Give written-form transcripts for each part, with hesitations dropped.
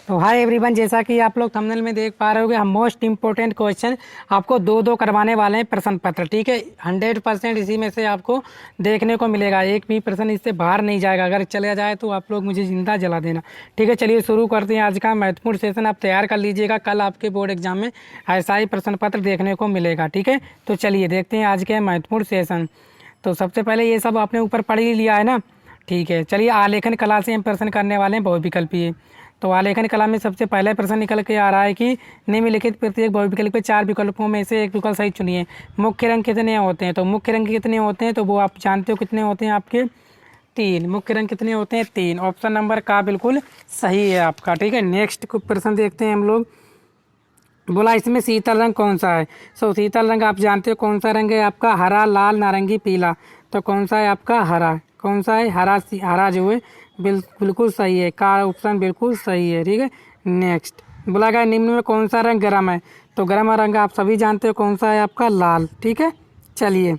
तो hi everyone, जैसा कि आप लोग थंबनेल में देख पा रहे होगे, हम मोस्ट इंपॉर्टेंट क्वेश्चन आपको दो करवाने वाले हैं प्रश्न पत्र। ठीक है, 100% इसी में से आपको देखने को मिलेगा, एक भी प्रश्न इससे बाहर नहीं जाएगा। अगर चले जाए तो आप लोग मुझे जिंदा जला देना। ठीक है, चलिए शुरू करते हैं आज का महत्वपूर्ण सेशन। आप तैयार कर लीजिएगा, कल आपके बोर्ड एग्जाम में ऐसा ही प्रश्न पत्र देखने को मिलेगा। ठीक है, तो चलिए देखते हैं आज के महत्वपूर्ण सेशन। तो सबसे पहले ये सब आपने ऊपर पढ़ ही लिया है ना। ठीक है, चलिए आलेखन कला से हम प्रश्न करने वाले हैं बहुविकल्पीय। तो आलेखन कला में सबसे पहला प्रश्न निकल के आ रहा है कि निम्नलिखित प्रत्येक बहुविकल्प के 4 विकल्पों में से एक विकल्प सही चुनिए। मुख्य रंग कितने होते हैं? तो मुख्य रंग कितने होते हैं तो वो आप जानते हो कितने होते हैं आपके 3। मुख्य रंग कितने होते हैं? 3। ऑप्शन नंबर का बिल्कुल सही है आपका। ठीक है, नेक्स्ट प्रश्न देखते हैं हम लोग। बोला इसमें शीतल रंग कौन सा है? शीतल रंग आप जानते हो कौन सा रंग है आपका? हरा, लाल, नारंगी, पीला। तो कौन सा है आपका? हरा। कौन सा है? हरा। हरा जो है बिल्कुल सही है, का ऑप्शन बिल्कुल सही है। ठीक है, नेक्स्ट बोला गया निम्न में कौन सा रंग गर्म है? तो गर्म रंग आप सभी जानते हो कौन सा है आपका? लाल। ठीक है, चलिए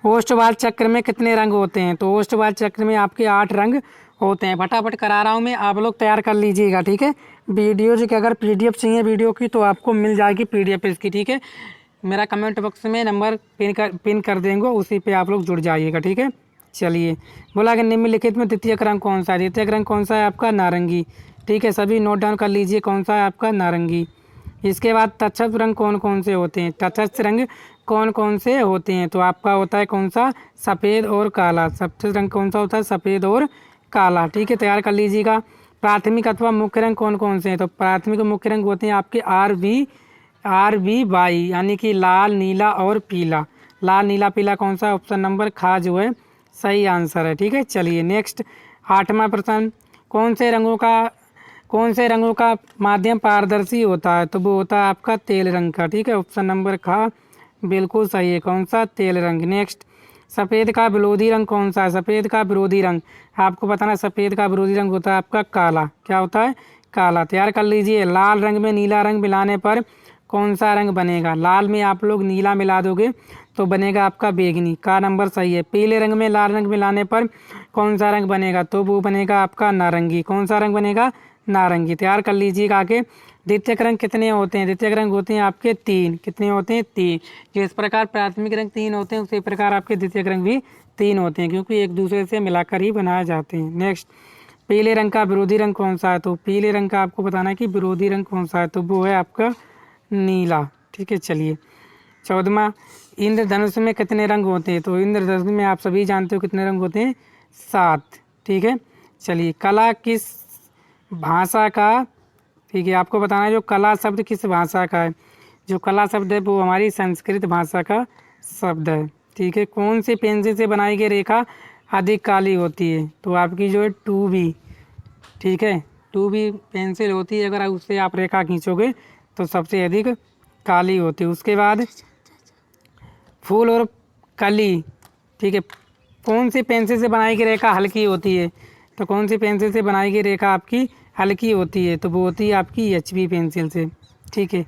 ओष्ठवाल चक्र में कितने रंग होते हैं? तो ओष्ठवाल चक्र में आपके 8 रंग होते हैं। फटाफट करा रहा हूँ मैं, आप लोग तैयार कर लीजिएगा। ठीक है, वीडियो की अगर पीडीएफ चाहिए वीडियो की तो आपको मिल जाएगी पीडीएफ इसकी। ठीक है, मेरा कमेंट बॉक्स में नंबर पिन कर देंगे, उसी पे आप लोग जुड़ जाइएगा। ठीक है, चलिए बोला कि निम्नलिखित में द्वितीय रंग कौन सा है? द्वितीय रंग कौन सा है आपका? नारंगी। ठीक है, सभी नोट डाउन कर लीजिए कौन सा है आपका? नारंगी। इसके बाद तटस्थ रंग कौन कौन से होते हैं? तटस्थ रंग कौन कौन से होते हैं? तो आपका होता है कौन सा? सफ़ेद और काला। तटस्थ रंग कौन सा होता है? सफ़ेद और काला। ठीक है, तैयार कर लीजिएगा। प्राथमिक अथवा मुख्य रंग कौन कौन से हैं? तो प्राथमिक और मुख्य रंग होते हैं आपके RBY, यानी कि लाल, नीला और पीला। लाल, नीला, पीला कौन सा? ऑप्शन नंबर खा जो है सही आंसर है। ठीक है, चलिए नेक्स्ट 8वां प्रश्न। कौन से रंगों का माध्यम पारदर्शी होता है? तो वो होता है आपका तेल रंग का। ठीक है, ऑप्शन नंबर खा बिल्कुल सही है। कौन सा? तेल रंग। नेक्स्ट सफ़ेद का विरोधी रंग कौन सा है? सफ़ेद का विरोधी रंग आपको बताना, सफ़ेद का विरोधी रंग होता है आपका काला। क्या होता है? काला। तैयार कर लीजिए। लाल रंग में नीला रंग मिलाने पर कौन सा रंग बनेगा? लाल में आप लोग नीला मिला दोगे तो बनेगा आपका बैंगनी। का नंबर सही है। पीले रंग में लाल रंग मिलाने पर कौन सा रंग बनेगा? तो वो बनेगा आपका नारंगी। कौन सा रंग बनेगा? नारंगी। तैयार कर लीजिएगा आगे। द्वितीयक रंग कितने होते हैं? द्वितीयक रंग होते हैं आपके 3। कितने होते हैं? 3। जिस प्रकार प्राथमिक रंग 3 होते हैं उसी प्रकार आपके द्वितीयक रंग भी 3 होते हैं, क्योंकि एक दूसरे से मिलाकर ही बनाए जाते हैं। नेक्स्ट पीले रंग का विरोधी रंग कौन सा है? तो पीले रंग का आपको बताना है कि विरोधी रंग कौन सा है, तो वो है आपका नीला। ठीक है, चलिए 14वां इंद्रधनुष में कितने रंग होते हैं? तो इंद्रधनुष में आप सभी जानते हो कितने रंग होते हैं? 7। ठीक है, चलिए कला किस भाषा का? ठीक है, आपको बताना है जो कला शब्द किस भाषा का है? जो कला शब्द है वो हमारी संस्कृत भाषा का शब्द है। ठीक है, कौन सी पेंसिल से बनाई गई रेखा अधिक काली होती है? तो आपकी जो है 2B। ठीक है, 2B पेंसिल होती है, अगर उससे आप रेखा खींचोगे तो सबसे अधिक काली होती है। उसके बाद फूल और कली। ठीक है, कौन सी पेंसिल से बनाई गई रेखा हल्की होती है? तो कौन सी पेंसिल से बनाई गई रेखा आपकी हल्की होती है? तो वो होती है आपकी HB पेंसिल से। ठीक है,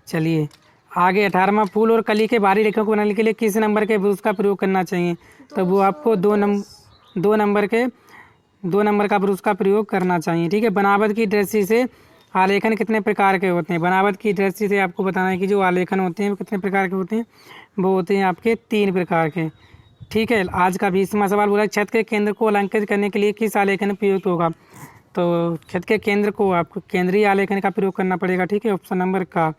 चलिए आगे 18वां फूल और कली के बाहरी रेखा को बनाने के लिए किस नंबर के ब्रश का प्रयोग करना चाहिए? तो वो आपको 2 नंबर का ब्रश का प्रयोग करना चाहिए। ठीक है, बनावट की दृष्टि से आलेखन कितने प्रकार के होते हैं? बनावट की दृष्टि से आपको बताना है कि जो आलेखन होते हैं वो कितने प्रकार के होते हैं? वो होते हैं आपके 3 प्रकार के। ठीक है, आज का 20वां सवाल बोला छत के केंद्र को अलंकृत करने के लिए किस आलेखन प्रयुक्त होगा? तो छत के केंद्र को आपको केंद्रीय आलेखन का प्रयोग करना पड़ेगा। ठीक है, ऑप्शन नंबर का।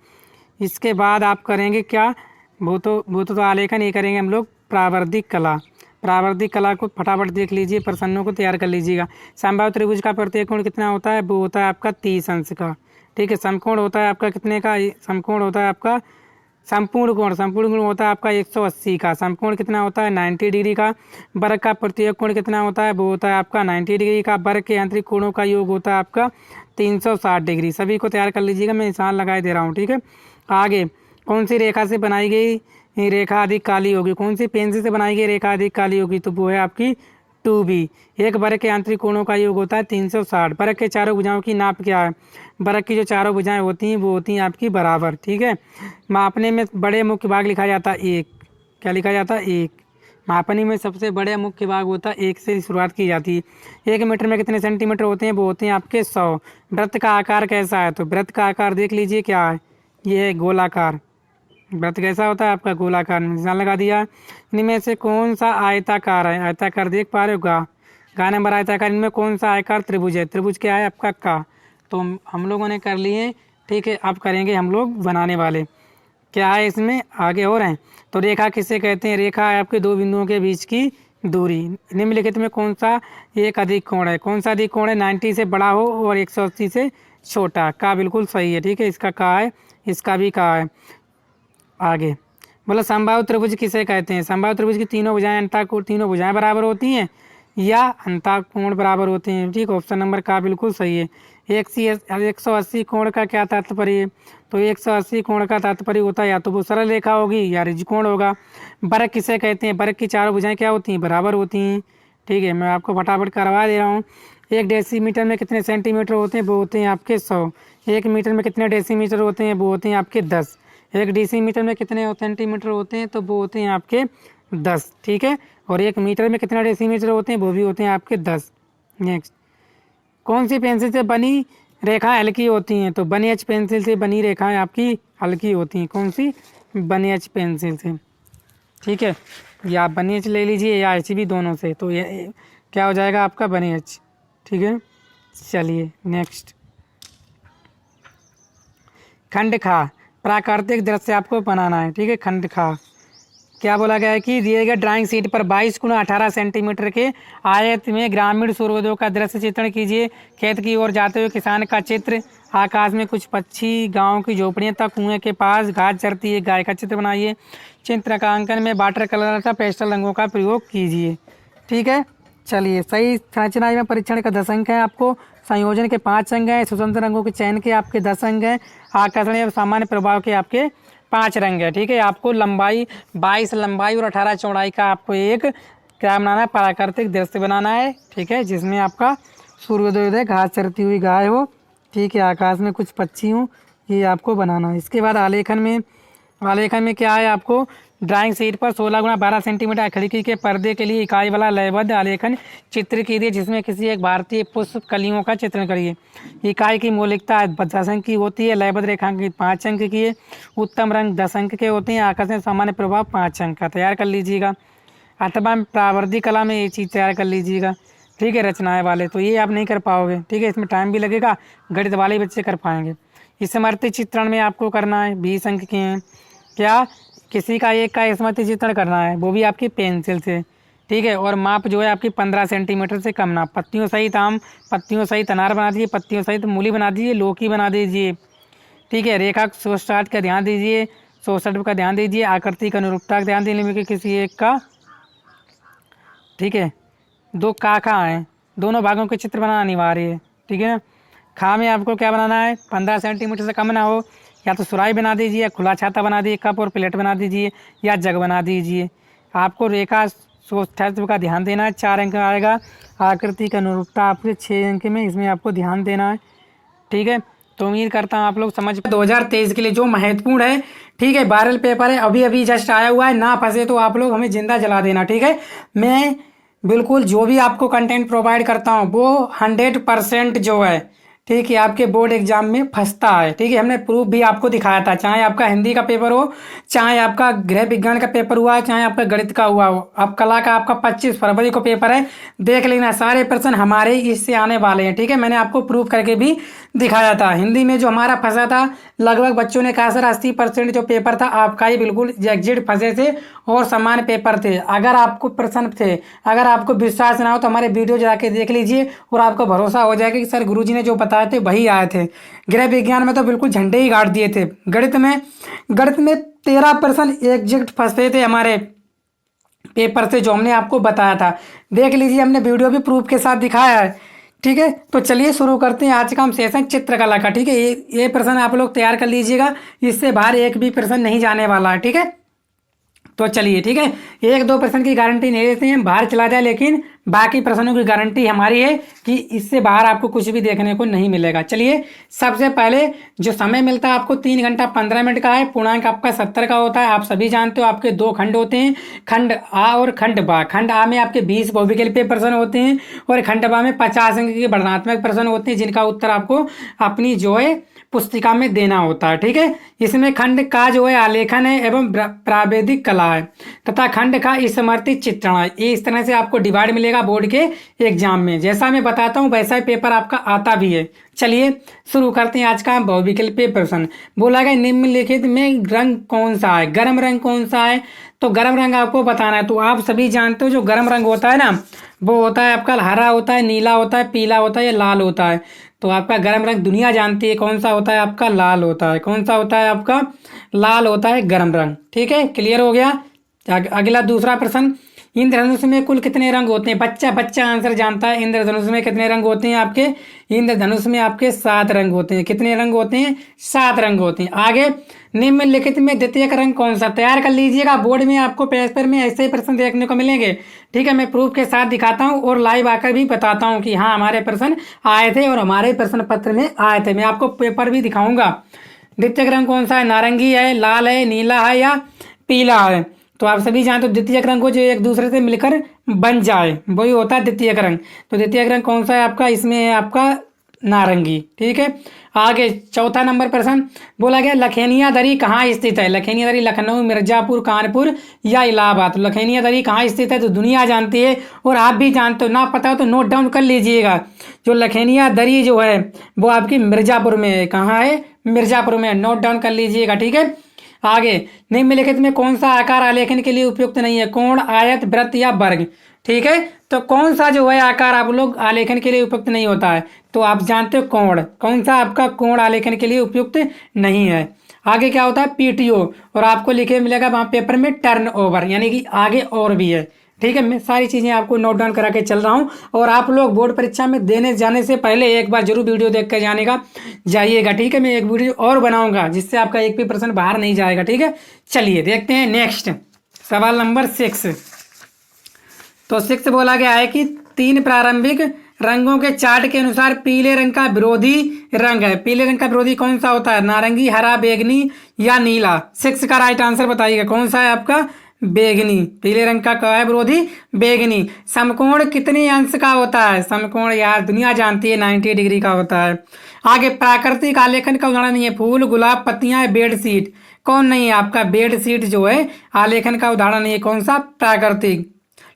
इसके बाद आप करेंगे क्या? वो तो आलेखन ये करेंगे हम लोग प्रावर्धिक कला। प्रावर्धिक कला को फटाफट देख लीजिए, प्रश्नों को तैयार कर लीजिएगा। समबाहु त्रिभुज का प्रत्येक कोण कितना होता है? वो होता है आपका 30 अंश का। ठीक है, समकोण होता है आपका कितने का? समकोण होता है आपका संपूर्ण कोण होता है आपका 180 का। समकोण कितना होता है? 90 डिग्री का। वर्ग का प्रत्येक कोण कितना होता है? वो होता है आपका 90 डिग्री का। वर्ग के आंतरिक कोणों का योग होता है आपका 360 डिग्री। सभी को तैयार कर लीजिएगा, मैं निशान लगाए दे रहा हूँ। ठीक है, आगे कौन सी रेखा से बनाई गई रेखा अधिक काली होगी? कौन सी पेंसिल से बनाई गई रेखा अधिक काली होगी? तो वो है आपकी 2B। एक वर्ग के आंतरिक कोणों का योग होता है 360। वर्ग के चारों भुजाओं की नाप क्या है? वर्ग की जो चारों भुजाएं होती हैं वो होती हैं आपकी बराबर। ठीक है, मापने में बड़े मुख्य भाग लिखा जाता है 1। क्या लिखा जाता है? 1। मापनी में सबसे बड़े मुख्य भाग होता है 1 से शुरुआत की जाती है। 1 मीटर में कितने सेंटीमीटर होते हैं? वो होते हैं आपके 100। वृत्त का आकार कैसा है? तो वृत्त का आकार देख लीजिए क्या है, ये है गोलाकार। वृत्त कैसा होता है आपका? गोलाकार। निशान लगा दिया। इनमें से कौन सा आयताकार है? आयताकार देख पा रहे हो? गा नंबर आयताकार। इनमें कौन सा आयताकार त्रिभुज है? त्रिभुज क्या है आपका? का। तो हम लोगों ने कर लिए, ठीक है। अब करेंगे हम लोग बनाने वाले, क्या है इसमें आगे और हैं। तो रेखा किसे कहते हैं? रेखा है आपके दो बिंदुओं के बीच की दूरी। निम्नलिखित में कौन सा एक अधिक कोण है? कौन सा अधिक कोण है? 90 से बड़ा हो और 180 से छोटा। का बिल्कुल सही है, ठीक है। इसका का है, इसका भी का है। आगे बोला समबाहु त्रिभुज किसे कहते हैं? समबाहु त्रिभुज की तीनों भुजाएं तीनों भुजाएं बराबर होती हैं या अंतःकोण बराबर होते हैं, ठीक। ऑप्शन नंबर का बिल्कुल सही है। 180 कोण का क्या तात्पर्य है? तो 180 कोण का तात्पर्य होता है या तो वो सरल रेखा होगी या ऋजुकोण होगा। वर्ग किसे कहते हैं? वर्ग की चारों भुजाएं क्या होती हैं? बराबर होती हैं, ठीक है। मैं आपको फटाफट करवा दे रहा हूँ। 1 डेसीमीटर में कितने सेंटीमीटर होते हैं? वो होते हैं आपके 100। 1 मीटर में कितने डेसीमीटर होते हैं? वो होते हैं आपके 10। 1 डेसीमीटर में कितने सेंटीमीटर होते हैं? तो वो होते हैं आपके 10, ठीक है। और 1 मीटर में कितने डेसीमीटर होते हैं? वो भी होते हैं आपके 10। नेक्स्ट, कौन सी पेंसिल से बनी रेखाएं हल्की होती हैं? तो बनी एच पेंसिल से बनी रेखाएं आपकी हल्की होती हैं। कौन सी? बनी एच पेंसिल से, ठीक है। या बनी एच ले लीजिए या एच भी, दोनों से। तो ये क्या हो जाएगा आपका? बनी एच, ठीक है। चलिए नेक्स्ट, खंड खा प्राकृतिक दृश्य आपको बनाना है, ठीक है। खंड खा क्या बोला गया है कि दिए गए ड्राइंग शीट पर 22 × 18 सेंटीमीटर के आयत में ग्रामीण सूर्योदय का दृश्य चित्रण कीजिए। खेत की ओर जाते हुए किसान का चित्र, आकाश में कुछ पक्षी, गांव की झोपड़ियां तक, कुएं के पास घास चरती है गाय का चित्र बनाइए। चित्रकांकन में वाटर कलर का पेस्टल रंगों का प्रयोग कीजिए, ठीक है। चलिए, सही संरचना में परीक्षण का 10 अंक है आपको। संयोजन के 5 अंक हैं। स्वतंत्र रंगों के चयन के आपके 10 अंक हैं। आकर्षण या सामान्य प्रभाव के आपके 5 रंग है, ठीक है। आपको लंबाई 22 लंबाई और 18 चौड़ाई का आपको एक क्या बनाना है? प्राकृतिक दृश्य बनाना है, ठीक है। जिसमें आपका सूर्योदय, घास चरती हुई गाय हो, ठीक है, आकाश में कुछ पक्षी हों, ये आपको बनाना है। इसके बाद आलेखन में क्या है? आपको ड्राइंग शीट पर 16 × 12 सेंटीमीटर खिड़की के पर्दे के लिए इकाई वाला लयबद्ध आलेखन चित्र कीजिए, जिसमें किसी एक भारतीय पुष्प कलियों का चित्रण करिए। इकाई की मौलिकता 10 अंक की होती है। लयबद्ध रेखांकन 5 अंक की है। उत्तम रंग 10 अंक के होते हैं। आकर्षण सामान्य प्रभाव 5 अंक का तैयार कर लीजिएगा। अथवा प्रावर्धिक कला में ये चीज़ तैयार कर लीजिएगा, ठीक है। रचनाएं वाले तो ये आप नहीं कर पाओगे, ठीक है। इसमें टाइम भी लगेगा। गणित वाले बच्चे कर पाएंगे। स्मृति चित्रण में आपको करना है, 20 अंक के हैं। क्या? किसी का एक का स्मृति चित्रण करना है, वो भी आपकी पेंसिल से, ठीक है। और माप जो है आपकी 15 सेंटीमीटर से कम ना। पत्तियों सहित आम, पत्तियों सहित अनार बना दीजिए, पत्तियों सहित मूली बना दीजिए, लौकी बना दीजिए, ठीक है। रेखा 160 का ध्यान दीजिए, 160 का ध्यान दीजिए। आकृति का अनुरूपता का ध्यान देने में किसी एक का, ठीक है। 2 काखा हैं, दोनों भागों के चित्र बनाना अनिवार्य है, ठीक है ना। खा में आपको क्या बनाना है? 15 सेंटीमीटर से कम ना हो। या तो सुराही बना दीजिए, या खुला छाता बना दीजिए, कप और प्लेट बना दीजिए, या जग बना दीजिए। आपको रेखा 160 का ध्यान देना है, 4 अंक आएगा। आकृति का अनुरूपता आपके 6 अंक में, इसमें आपको ध्यान देना है, ठीक है। तो उम्मीद करता हूँ आप लोग समझ। 2023 के लिए जो महत्वपूर्ण है, ठीक है, वायरल पेपर है, अभी अभी जस्ट आया हुआ है। ना फंसे तो आप लोग हमें जिंदा जला देना, ठीक है। मैं बिल्कुल जो भी आपको कंटेंट प्रोवाइड करता हूँ वो 100% जो है, ठीक है, आपके बोर्ड एग्जाम में फंसता है, ठीक है। हमने प्रूफ भी आपको दिखाया था, चाहे आपका हिंदी का पेपर हो, चाहे आपका गृह विज्ञान का पेपर हुआ, चाहे आपका गणित का हुआ हो। अब कला का आपका 25 फरवरी को पेपर है, देख लेना। सारे प्रश्न हमारे इससे आने वाले हैं, ठीक है। मैंने आपको प्रूफ करके भी दिखाया था। हिंदी में जो हमारा फंसा था, लगभग बच्चों ने कहा सर 80% जो पेपर था आपका ही बिल्कुल एग्जिट फंसे थे और सामान्य पेपर थे। अगर आपको प्रश्न थे, अगर आपको विश्वास ना हो तो हमारे वीडियो जाके देख लीजिए और आपको भरोसा हो जाएगा कि सर गुरुजी ने जो बताए थे वही आए थे। गृह विज्ञान में तो बिल्कुल झंडे ही गाड़ दिए थे। गणित में 13% एग्जिट फंसते थे हमारे पेपर से, जो हमने आपको बताया था। देख लीजिए, हमने वीडियो भी प्रूफ के साथ दिखाया है, ठीक है। तो चलिए शुरू करते हैं आज का हम सेशन चित्रकला का, ठीक है। ये प्रश्न आप लोग तैयार कर लीजिएगा, इससे बाहर एक भी प्रश्न नहीं जाने वाला है, ठीक है। तो चलिए, ठीक है, 1-2 प्रश्न की गारंटी नहीं देते हैं, बाहर चला जाए लेकिन बाकी प्रश्नों की गारंटी हमारी है कि इससे बाहर आपको कुछ भी देखने को नहीं मिलेगा। चलिए, सबसे पहले जो समय मिलता है आपको 3 घंटा 15 मिनट का है। पूर्णांक आपका 70 का होता है। आप सभी जानते हो आपके 2 खंड होते हैं, खंड आ और खंड बा। खंड आ में आपके 20 बहुविकल्पीय प्रश्न होते हैं और खंड बा में 50 अंक के वर्णनात्मक प्रश्न होते हैं, जिनका उत्तर आपको अपनी जो है पुस्तिका में देना होता है। ठीक है, इसमें खंड का जो है आलेखन है एवं प्रावेदिक कला है तथा खंड का स्मृति चित्रण है। ये इस तरह से आपको डिवाइड मिलेगा बोर्ड के एग्जाम में। जैसा मैं बताता हूँ वैसा ही पेपर आपका आता भी है। चलिए शुरू करते हैं आज का बहुविकल्पीय प्रश्न। बोला गया निम्नलिखित में रंग कौन सा है, गर्म रंग कौन सा है। तो गर्म रंग आपको बताना है। तो आप सभी जानते हो जो गर्म रंग होता है ना, वो होता है आपका हरा होता है, नीला होता है, पीला होता है या लाल होता है। तो आपका गर्म रंग दुनिया जानती है कौन सा होता है, आपका लाल होता है। कौन सा होता है आपका लाल होता है गर्म रंग। ठीक है, क्लियर हो गया। अगला दूसरा प्रश्न, इंद्रधनुष में कुल कितने रंग होते हैं। बच्चा बच्चा आंसर जानता है। इंद्रधनुष में कितने रंग होते हैं आपके, इंद्रधनुष में आपके 7 रंग होते हैं। कितने रंग होते हैं, 7 रंग होते हैं। आगे, निम्नलिखित में द्वितीयक रंग कौन सा। तैयार कर लीजिएगा, बोर्ड में आपको पेपर में ऐसे ही प्रश्न देखने को मिलेंगे। ठीक है, मैं प्रूफ के साथ दिखाता हूँ और लाइव आकर भी बताता हूँ कि हाँ हमारे प्रश्न आए थे और हमारे प्रश्न पत्र में आए थे। मैं आपको पेपर भी दिखाऊंगा। द्वितीयक रंग कौन सा है, नारंगी है, लाल है, नीला है या पीला है। तो आप सभी जानते हो द्वितीयक रंग को जो एक दूसरे से मिलकर बन जाए वही होता है द्वितीयक रंग। तो द्वितीयक रंग कौन सा है आपका, इसमें है आपका नारंगी। ठीक है, आगे चौथा नंबर प्रश्न बोला गया लखेनिया दरी कहाँ स्थित है। लखेनिया दरी लखनऊ, मिर्जापुर, कानपुर या इलाहाबाद। तो लखेनिया दरी कहाँ स्थित है तो दुनिया जानती है और आप भी जानते हो। ना पता हो तो नोट डाउन कर लीजिएगा। जो लखेनिया दरी जो है वो आपकी मिर्जापुर में है। कहाँ है, मिर्जापुर में। नोट डाउन कर लीजिएगा। ठीक है, आगे, निम्नलिखित में कौन सा आकार आलेखन के लिए उपयुक्त नहीं है। कोण, आयत, वृत्त या वर्ग। ठीक है, तो कौन सा जो है आकार आप लोग आलेखन के लिए उपयुक्त नहीं होता है। तो आप जानते हो कोण, कौन सा आपका कोण आलेखन के लिए उपयुक्त नहीं है। आगे क्या होता है, पीटीओ, और आपको लिखे मिलेगा वहां पेपर में टर्नओवर, यानी कि आगे और भी है। ठीक है, मैं सारी चीज़ें आपको नोट डाउन करा के चल रहा हूँ और आप लोग बोर्ड परीक्षा में देने जाने से पहले एक बार जरूर वीडियो देख कर जाइएगा। ठीक है, मैं एक वीडियो और बनाऊंगा जिससे आपका एक भी प्रश्न बाहर नहीं जाएगा। ठीक है, चलिए देखते हैं नेक्स्ट सवाल नंबर 6। तो 6 बोला गया है कि 3 प्रारंभिक रंगों के चार्ट के अनुसार पीले रंग का विरोधी रंग है। पीले रंग का विरोधी कौन सा होता है, नारंगी, हरा, बैंगनी या नीला। 6 का राइट आंसर बताइएगा कौन सा है आपका, बेगनी। पीले रंग का क्या है विरोधी, बेगनी। समकोण कितने अंश का होता है। समकोण यार दुनिया जानती है 90 डिग्री का होता है। आगे, प्राकृतिक आलेखन का उदाहरण नहीं है। फूल, गुलाब, पत्तियां, बेडशीट। कौन नहीं है आपका, बेडशीट जो है आलेखन का उदाहरण नहीं है। कौन सा, प्राकृतिक।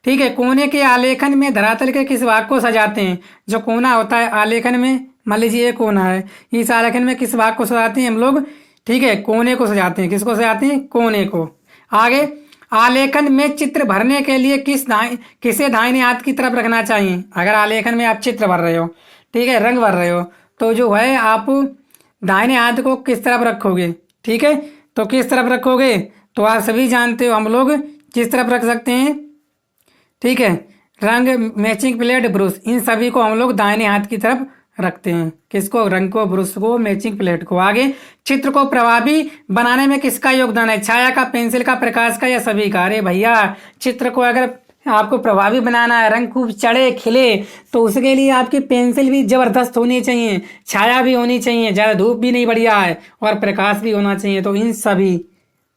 ठीक है, कोने के आलेखन में धरातल के किस भाग को सजाते हैं। जो कोना होता है आलेखन में, मान लीजिए ये कोना है, इस आलेखन में किस भाग को सजाते हैं हम लोग। ठीक है, कोने को सजाते हैं। किसको सजाते हैं, कोने को। आगे, आलेखन में चित्र भरने के लिए किसे दाहिने हाथ की तरफ रखना चाहिए। अगर आलेखन में आप चित्र भर रहे हो, ठीक है, रंग भर रहे हो, तो जो है आप दाहिने हाथ को किस तरफ रखोगे। ठीक है, तो किस तरफ रखोगे, तो आप सभी जानते हो हम लोग किस तरफ रख सकते हैं। ठीक है, रंग, मैचिंग प्लेट, ब्रश, इन सभी को हम लोग दाहिने हाथ की तरफ रखते हैं। किसको, रंग को, ब्रश को, मैचिंग प्लेट को। आगे, चित्र को प्रभावी बनाने में किसका योगदान है। छाया का, पेंसिल का, प्रकाश का या सभी का। अरे भैया, चित्र को अगर आपको प्रभावी बनाना है, रंग खूब चढ़े खिले, तो उसके लिए आपकी पेंसिल भी जबरदस्त होनी चाहिए, छाया भी होनी चाहिए, ज़्यादा धूप भी नहीं बढ़िया है, और प्रकाश भी होना चाहिए। तो इन सभी,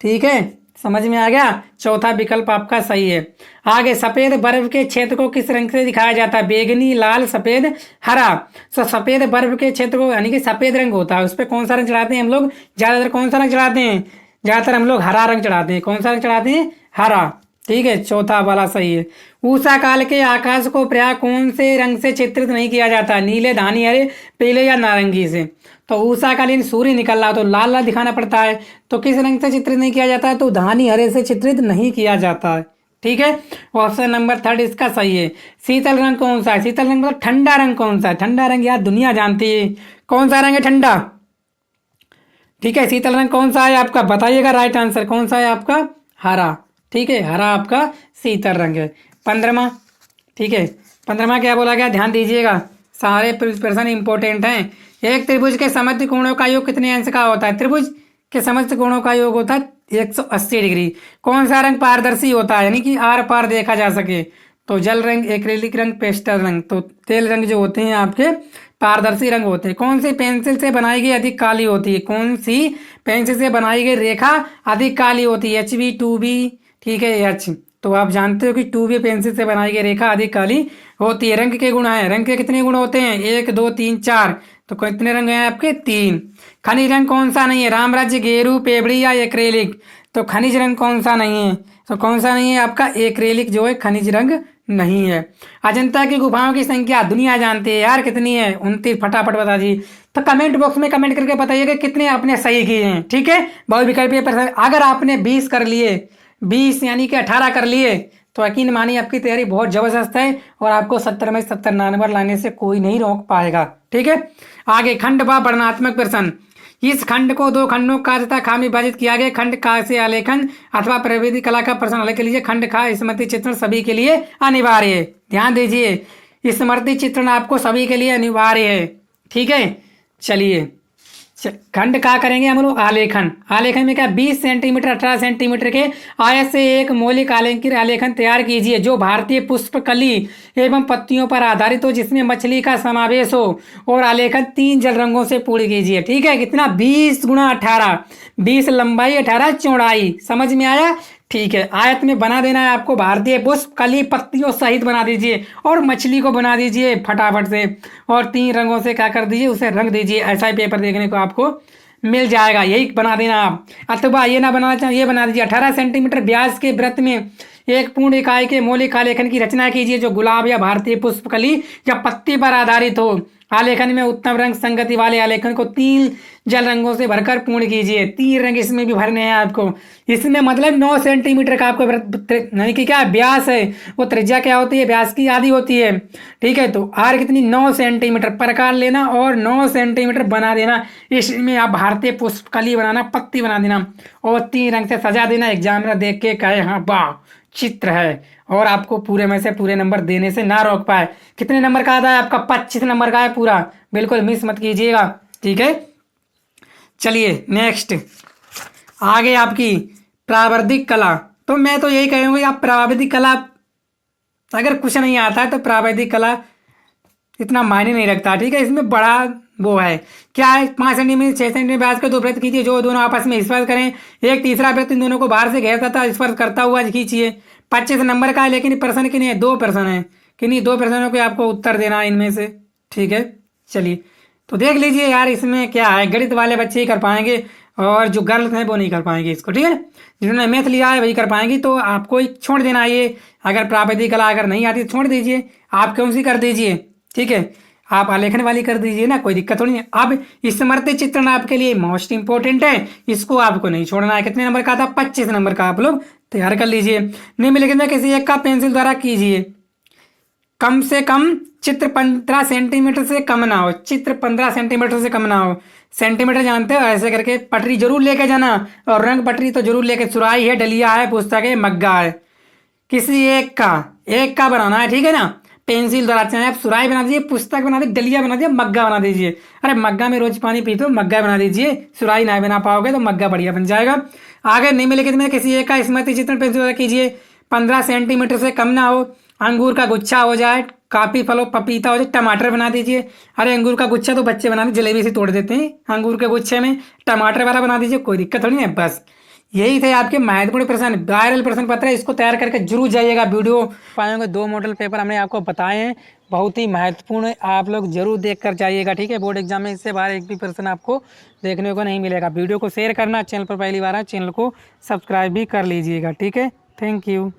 ठीक है, समझ में आ गया। चौथा विकल्प आपका सही है। आगे, सफेद बर्फ के क्षेत्र को किस रंग से दिखाया जाता है। बेगनी, लाल, सफेद, हरा। तो सफेद बर्फ के क्षेत्र को यानी कि सफेद रंग होता है, उस पर कौन सा रंग चढ़ाते हैं हम लोग, ज्यादातर कौन सा रंग चढ़ाते हैं, ज्यादातर हम लोग हरा रंग चढ़ाते हैं। कौन सा रंग चढ़ाते हैं, हरा। ठीक है, चौथा वाला सही है। ऊषा काल के आकाश को प्राय कौन से रंग से चित्रित नहीं किया जाता, नीले, धानी, हरे, पीले या नारंगी से। तो ऊषाकालीन सूर्य निकल रहा तो लाल लाल दिखाना पड़ता है, तो किस रंग से चित्रित नहीं किया जाता है, तो धानी हरे से चित्रित नहीं किया जाता है। ठीक है, ऑप्शन नंबर 3 इसका सही है। शीतल रंग कौन सा है, शीतल रंग मतलब ठंडा रंग कौन सा है। ठंडा रंग यार दुनिया जानती है कौन सा रंग है, ठंडा। ठीक है, शीतल रंग कौन सा है आपका, बताइएगा राइट आंसर कौन सा है आपका, हरा। ठीक है, हरा आपका शीतल रंग है। 15वां, ठीक है, 15वां क्या बोला गया, ध्यान दीजिएगा, सारे प्रश्न इंपॉर्टेंट हैं। एक त्रिभुज के समद्र कोणों का योग कितने अंश का होता है। त्रिभुज के समस्त कोणों का योग होता है 180 डिग्री। कौन सा रंग पारदर्शी होता है, यानी कि आर पार देखा जा सके, तो जल रंग, एक्रेलिक रंग, पेस्टल रंग। तो तेल रंग जो होते हैं आपके पारदर्शी रंग होते हैं। कौन सी पेंसिल से बनाई गई अधिक काली होती है? कौन सी पेंसिल से बनाई गई रेखा अधिक काली होती है? HB, 2B, ठीक है, H। तो आप जानते हो कि 2B पेंसिल से बनाई गई रेखा अधिक काली होती है। रंग के गुण है, रंग के कितने गुण होते हैं? 1, 2, 3, 4। तो कितने रंग हैं आपके? 3। खनिज रंग कौन सा नहीं है? रामराज्य, गेरू, पेबड़ी या एक्रेलिक? तो खनिज रंग कौन सा नहीं है? तो कौन सा नहीं है आपका? एक्रेलिक जो है खनिज रंग नहीं है। अजंता की गुफाओं की संख्या दुनिया जानती है यार कितनी है? 29। फटाफट बता जी। तो कमेंट बॉक्स में कमेंट करके बताइएगा कितने आपने सही किए हैं, ठीक है। बहुविकल्पीय प्रश्न अगर आपने 20 कर लिए, 20 यानी कि 18 कर लिए, तो यकीन मानिए आपकी तैयारी बहुत जबरदस्त है और आपको 70 में 70 नंबर लाने से कोई नहीं रोक पाएगा, ठीक है। आगे खंड व वर्णनात्मक प्रश्न। इस खंड को 2 खंडों का तथा खा में विभाजित किया गया। खंड का से आलेखन अथवा प्रविधि कला का प्रश्न हल के लिए खंड का स्मृति चित्रण सभी के लिए अनिवार्य है। ध्यान दीजिए, स्मृति चित्रण आपको सभी के लिए अनिवार्य है, ठीक है। चलिए खंड का करेंगे हम लोग आलेखन। आलेखन में क्या? 20 सेंटीमीटर 18 सेंटीमीटर के आयत से एक मौलिक आलेखन तैयार कीजिए जो भारतीय पुष्पकली एवं पत्तियों पर आधारित हो, जिसमें मछली का समावेश हो, और आलेखन 3 जल रंगों से पूर्ण कीजिए, ठीक है। कितना? 20 × 18, 20 लंबाई 18 चौड़ाई। समझ में आया? ठीक है। आयत में बना देना है आपको भारतीय पुष्प कली पत्तियों सहित बना दीजिए और मछली को बना दीजिए फटाफट से, और 3 रंगों से क्या कर दीजिए? उसे रंग दीजिए। ऐसा ही पेपर देखने को आपको मिल जाएगा, यही बना देना आप। अथवा ये ना बनाना चाहें, ये बना दीजिए। 18 सेंटीमीटर व्यास के वृत्त में एक पूर्ण इकाई के मौलिक आलेखन की रचना कीजिए जो गुलाब या भारतीय पुष्पकली या पत्ती पर आधारित हो। आलेखन में उत्तम रंग संगति वाले आलेखन को 3 जल रंगों से भरकर पूर्ण कीजिए। 3 रंग इसमें भी भरने हैं आपको। इसमें मतलब 9 सेंटीमीटर का आपको नहीं कि क्या व्यास है, वो त्रिज्या क्या होती है? व्यास की आधी होती है, ठीक है। तो आर कितनी? 9 सेंटीमीटर प्रकार लेना और 9 सेंटीमीटर बना देना। इसमें आप भारतीय पुष्पकली बनाना, पत्ती बना देना और 3 रंग से सजा देना। एग्जामिनर देख के कहे हाँ वाह चित्र है, और आपको पूरे में से पूरे नंबर देने से ना रोक पाए। कितने नंबर का आता है आपका? 25 नंबर का है पूरा, बिल्कुल मिस मत कीजिएगा, ठीक है। चलिए नेक्स्ट आगे आपकी प्रावैधिक कला। तो मैं तो यही कहूँगा आप प्रावैधिक कला अगर कुछ नहीं आता है तो प्रावैधिक कला इतना मायने नहीं रखता, ठीक है। इसमें बड़ा वो है क्या है? 5 सेंटीमीटर 6 सेंटीमीटर व्यास के 2 वृत्त कीजिए जो दोनों आपस में स्पर्श करें। एक तीसरा वृत्त इन दोनों को बाहर से घेरता था स्पर्श करता हुआ खींचिए। 25 नंबर का है, लेकिन प्रश्न कितने हैं? 2 प्रश्न है, किन्हीं 2 प्रश्नों के आपको उत्तर देना है इनमें से, ठीक है। चलिए तो देख लीजिए यार इसमें क्या है। गणित वाले बच्चे ही कर पाएंगे और जो गर्ल्स हैं वो नहीं कर पाएंगे इसको, ठीक है। जिन्होंने मैथ लिया है वही कर पाएंगी। तो आपको ही छोड़ देना ये, अगर प्रावैधिक कला अगर नहीं आती तो छोड़ दीजिए। आप कौन सी कर दीजिए, ठीक है, आप आलेखन वाली कर दीजिए ना, कोई दिक्कत थोड़ी है। अब स्मृति चित्रण आपके लिए मोस्ट इंपोर्टेंट है, इसको आपको नहीं छोड़ना है। कितने नंबर का था? 25 नंबर का आप लोग तैयार कर लीजिए। निम्नलिखित में किसी एक का पेंसिल द्वारा कीजिए। कम से कम चित्र 15 सेंटीमीटर से कम ना हो। चित्र 15 सेंटीमीटर से कम ना हो। सेंटीमीटर जानते हो? ऐसे करके पटरी जरूर लेके जाना, और रंग पटरी तो जरूर लेके। सुराही है, डलिया है, पुस्तक है, मग्गा है, किसी एक का बनाना है, ठीक है ना। पेंसिल द्वारा चाहे आप सुराही बना दीजिए, पुस्तक बना दीजिए, डलिया बना दीजिए, मग्गा बना दीजिए। अरे मग्गा में रोज पानी पीते हो, मग्गा बना दीजिए। सुराही नहीं बना पाओगे तो मग्गा बढ़िया बन जाएगा। आगे निम्नलिखित में किसी एक का स्मृति चित्रण पेंसिल द्वारा कीजिए। 15 सेंटीमीटर से कम ना हो। अंगूर का गुच्छा हो जाए, काफी फलों पपीता हो जाए, टमाटर बना दीजिए। अरे अंगूर का गुच्छा तो बच्चे बनाते जलेबी से तोड़ देते हैं, अंगूर के गुच्छे में टमाटर वाला बना दीजिए, कोई दिक्कत थोड़ी है। बस यही थे आपके महत्वपूर्ण प्रश्न, वायरल प्रश्न पत्र है, इसको तैयार करके जरूर जाइएगा। वीडियो पाएंगे 2 मॉडल पेपर हमने आपको बताए हैं, बहुत ही महत्वपूर्ण है, आप लोग जरूर देख कर जाइएगा, ठीक है। बोर्ड एग्जाम में इससे बाहर एक भी प्रश्न आपको देखने को नहीं मिलेगा। वीडियो को शेयर करना, चैनल पर पहली बार है चैनल को सब्सक्राइब भी कर लीजिएगा, ठीक है। Thank you.